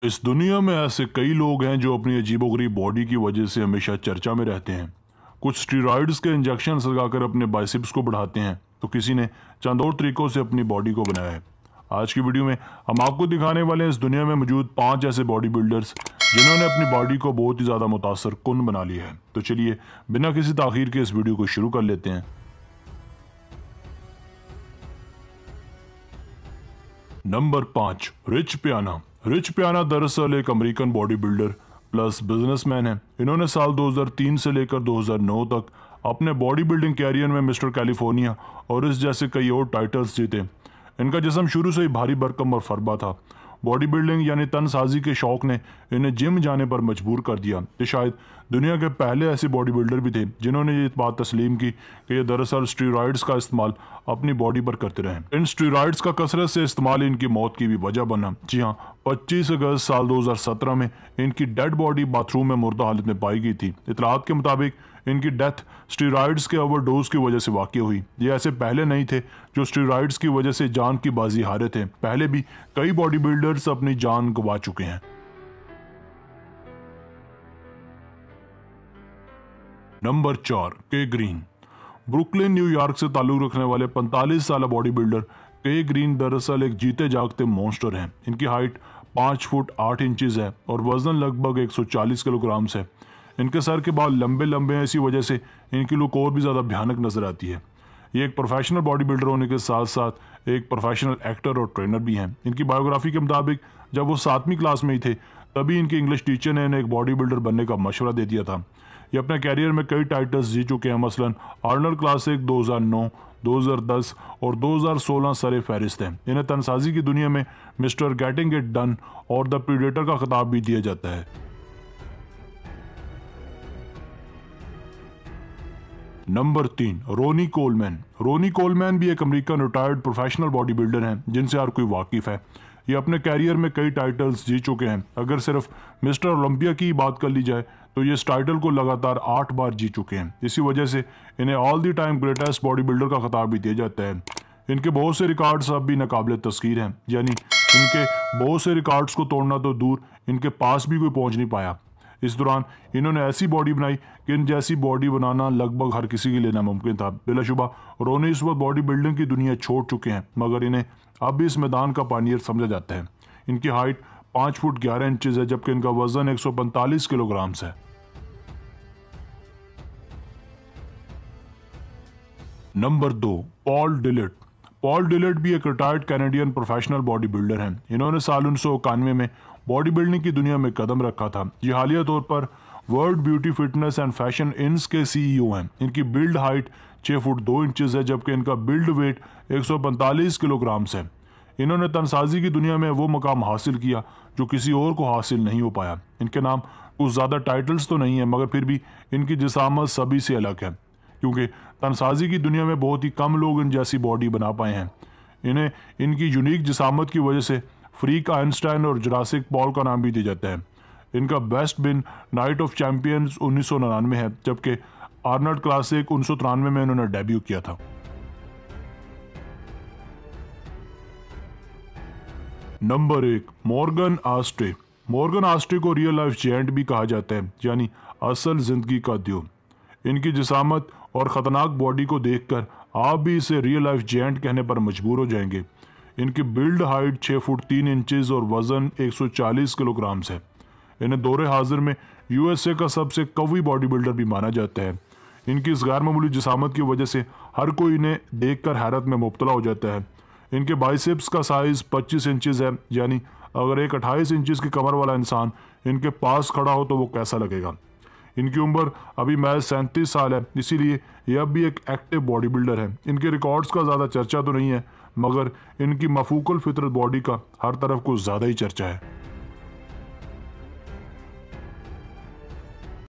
इस दुनिया में ऐसे कई लोग हैं जो अपनी अजीबोगरीब बॉडी की वजह से हमेशा चर्चा में रहते हैं। कुछ स्टीरॉइड्स के इंजेक्शन लगाकर अपने बाइसेप्स को बढ़ाते हैं, तो किसी ने चंद और तरीकों से अपनी बॉडी को बनाया है। आज की वीडियो में हम आपको दिखाने वाले हैं इस दुनिया में मौजूद 5 ऐसे बॉडी बिल्डर्स जिन्होंने अपनी बॉडी को बहुत ही ज़्यादा मुतासर कुन बना लिया है। तो चलिए बिना किसी ताखीर के इस वीडियो को शुरू कर लेते हैं। नंबर 5, रिच पियाना। रिच पियाना दरअसल एक American body builder plus businessman है। इन्होंने साल 2003 से लेकर 2009 तक अपने बॉडी बिल्डिंग कैरियर में मिस्टर कैलिफोर्निया और इस जैसे कई और टाइटल्स जीते। इनका जिस्म शुरू से ही भारी भरकम और फरबा था। बॉडी बिल्डिंग यानी तनसाजी के शौक ने इन्हें जिम जाने पर मजबूर कर दिया। ये शायद दुनिया के पहले ऐसे बॉडी बिल्डर भी थे जिन्होंने ये बात तस्लीम की कि ये दरअसल स्टीरॉइड्स का इस्तेमाल अपनी बॉडी पर करते रहे। इन स्टीरॉइड्स का कसरत से इस्तेमाल इनकी मौत की भी वजह बना। जी हाँ, 25 अगस्त साल 2017 में इनकी डेड बॉडी बाथरूम में मुर्दा हालत में पाई गई थी। इतलात के मुताबिक इनकी डेथ स्टीरॉइड्स के ओवरडोज की वजह से वाक़ई हुई। ये ऐसे पहले नहीं थे जो स्टीरॉइड्स की वजह से जान की बाजी हारे थे। पहले भी कई बॉडी बिल्डर्स अपनी जान गंवा चुके हैं। नंबर 4, के ग्रीन। ब्रुकलिन न्यूयॉर्क से ताल्लुक रखने वाले 45 साल बॉडी बिल्डर के ग्रीन दरअसल एक जीते जागते मॉन्स्टर हैं। इनकी हाइट 5 फुट 8 इंचेस है और वजन लगभग 140 किलोग्राम है। इनके सर के बाल लंबे लंबे हैं, इसी वजह से इनकी लुक और भी ज़्यादा भयानक नजर आती है। ये एक प्रोफेशनल बॉडी बिल्डर होने के साथ साथ एक प्रोफेशनल एक्टर और ट्रेनर भी हैं। इनकी बायोग्राफी के मुताबिक जब वो 7वीं क्लास में ही थे तभी इनके इंग्लिश टीचर ने इन्हें एक बॉडी बिल्डर बनने का मशवरा दे दिया था। ये अपने कैरियर में कई टाइटल्स जीत चुके हैं, मसलन आर्नल्ड क्लासिक 2009, 2010 और 2016 सरे फहरिस्त हैं। इन्हें तनसाजी की दुनिया में मिस्टर गेटिंग इट डन और द प्रीडेटर का खिताब भी दिया जाता है। Number 3, Ronnie Coleman. Ronnie Coleman भी एक American retired professional body builder हैं जिनसे हर कोई वाकिफ है। ये अपने कैरियर में कई टाइटल्स जीत चुके हैं। अगर सिर्फ मिस्टर ओलंपिया की बात कर ली जाए तो ये इस टाइटल को लगातार 8 बार जीत चुके हैं। इसी वजह से इन्हें all the time greatest body builder का खिताब भी दिया जाता है। इनके बहुत से रिकॉर्ड्स अब भी नाकाबिले तस्कीर हैं, यानी इनके बहुत से रिकॉर्ड्स को तोड़ना तो दूर, इनके पास भी कोई पहुंच नहीं पाया। इस दौरान इन्होंने ऐसी बॉडी बनाई कि इन जैसी बॉडी बनाना लगभग हर किसी के लिए नामुमकिन था। बिलाशुबा रोनी इस वक्त बॉडी बिल्डिंग की दुनिया छोड़ चुके हैं, मगर इन्हें अब भी इस मैदान का पानियर समझा जाता है। इनकी हाइट 5 फुट 11 इंचेस है, जबकि इनका वजन 145 किलोग्राम है। Number 2, Paul Dillett. Paul Dillett भी एक retired Canadian professional body builder हैं। इन्होंने साल 1991 में बॉडी बिल्डिंग की दुनिया में कदम रखा था। ये हालिया तौर पर world beauty fitness and fashion इंस के सीईओ हैं। इनकी बिल्ड हाइट 6 फुट 2 इंचेस है, जबकि इनका बिल्ड वेट 145 किलोग्राम है। इन्होंने तनसाजी की दुनिया में वो मकाम हासिल किया जो किसी और को हासिल नहीं हो पाया। इनके नाम कुछ ज़्यादा टाइटल्स तो नहीं है, मगर फिर भी इनकी जिसामत सभी से अलग है, क्योंकि तनसाजी की दुनिया में बहुत ही कम लोग इन जैसी बॉडी बना पाए हैं। इन्हें इनकी यूनिक जिसामत की वजह से फ्रीक आइंस्टाइन और जुरासिक पॉल का नाम भी दिया जाता है। इनका बेस्ट बिन नाइट ऑफ चैंपियंस 1999 है, जबकि आर्नल्ड क्लासिक 1993 में इन्होंने डेब्यू किया था। नंबर 1, मॉर्गन आस्ट्रे। मॉर्गन आस्ट्रे को रियल लाइफ जेंट भी कहा जाता है, यानी असल जिंदगी का द्यो। इनकी जिसामत और ख़तरनाक बॉडी को देखकर आप भी इसे रियल लाइफ जेंट कहने पर मजबूर हो जाएंगे। इनकी बिल्ड हाइट 6 फुट 3 इंचेस और वजन 140 किलोग्राम है। इन्हें दौरे हाजिर में यूएसए का सबसे कवी बॉडी बिल्डर भी माना जाता है। इनकी इस गैर मामूली जिसामत की वजह से हर कोई इन्हें देखकर हैरत में मुब्तला हो जाता है। इनके बाइसेप्स का साइज 25 इंचेस है, यानी अगर एक 28 इंचेस की कमर वाला इंसान इनके पास खड़ा हो तो वो कैसा लगेगा। इनकी उम्र अभी महज 37 साल है, इसीलिए ये अब भी एक एक्टिव बॉडी बिल्डर है। इनके रिकॉर्ड्स का ज़्यादा चर्चा तो नहीं है, मगर इनकी मफूकल फितरत बॉडी का हर तरफ कुछ ज़्यादा ही चर्चा है।